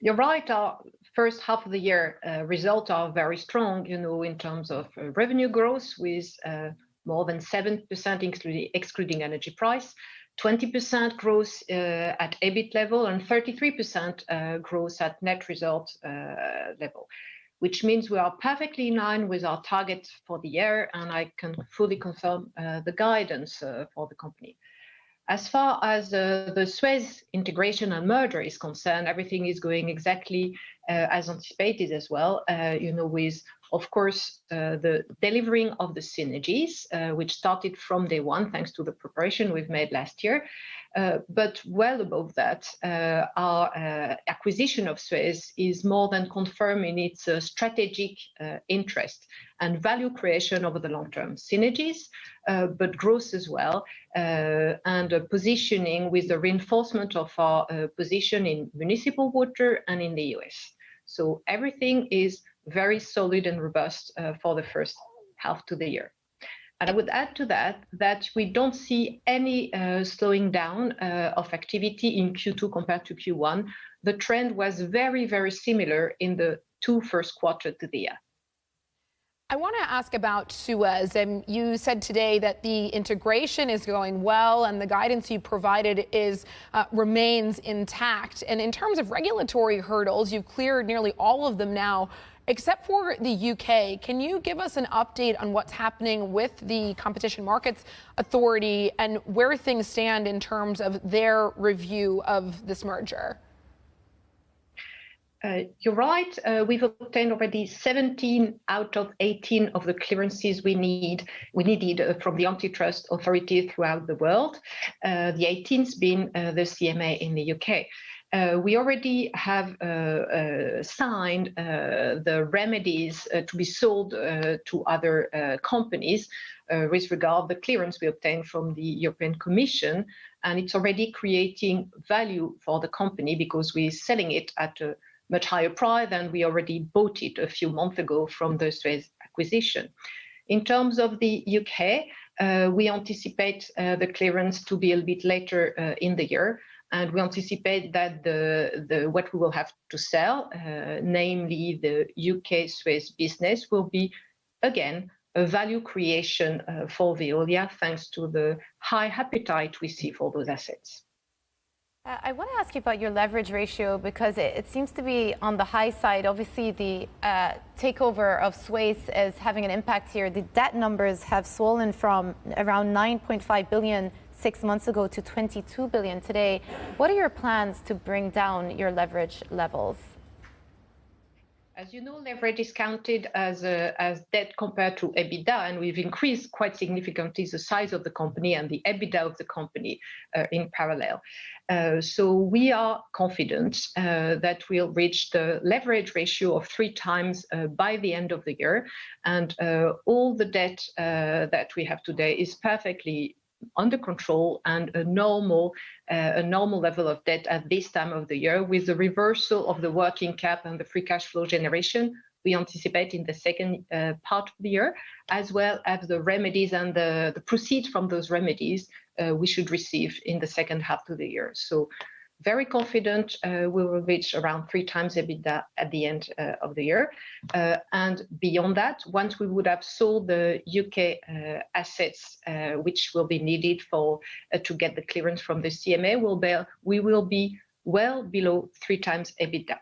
You're right. Our first half of the year results are very strong, in terms of revenue growth with more than 7% excluding energy price, 20% growth at EBIT level, and 33% growth at net result level, which means we are perfectly in line with our target for the year, and I can fully confirm the guidance for the company. As far as the Suez integration and merger is concerned, everything is going exactly as anticipated as well, with, of course, the delivering of the synergies, which started from day one, thanks to the preparation we've made last year. But well above that, our acquisition of Suez is more than confirming its strategic interest and value creation over the long term. Synergies, but growth as well, and positioning with the reinforcement of our position in municipal water and in the US. So everything is very solid and robust for the first half to the year. And I would add to that we don't see any slowing down of activity in Q2 compared to Q1. The trend was very, very similar in the two first quarters to the year. I want to ask about Suez. And you said today that the integration is going well and the guidance you provided remains intact. And in terms of regulatory hurdles, you've cleared nearly all of them now, except for the UK. Can you give us an update on what's happening with the Competition Markets Authority and where things stand in terms of their review of this merger? You're right. We've obtained already 17 out of 18 of the clearances we needed from the antitrust authority throughout the world. The 18th being the CMA in the UK. We already have signed the remedies to be sold to other companies with regard to the clearance we obtained from the European Commission. And it's already creating value for the company because we're selling it at a much higher price than we already bought it a few months ago from the Suez acquisition. In terms of the UK, we anticipate the clearance to be a little bit later in the year, and we anticipate that what we will have to sell, namely the UK Suez business, will be again a value creation for Veolia, thanks to the high appetite we see for those assets. I want to ask you about your leverage ratio because it seems to be on the high side. Obviously, the takeover of Suez is having an impact here. The debt numbers have swollen from around 9.5 billion 6 months ago to 22 billion today. What are your plans to bring down your leverage levels? As you know, leverage is counted as debt compared to EBITDA, and we've increased quite significantly the size of the company and the EBITDA of the company in parallel. So we are confident that we'll reach the leverage ratio of 3 times by the end of the year. And all the debt that we have today is perfectly under control and a normal level of debt at this time of the year. With the reversal of the working cap and the free cash flow generation we anticipate in the second part of the year, as well as the remedies and the proceeds from those remedies we should receive in the second half of the year. So very confident we will reach around 3 times EBITDA at the end of the year. And beyond that, once we would have sold the UK assets, which will be needed to get the clearance from the CMA, we will be well below 3 times EBITDA.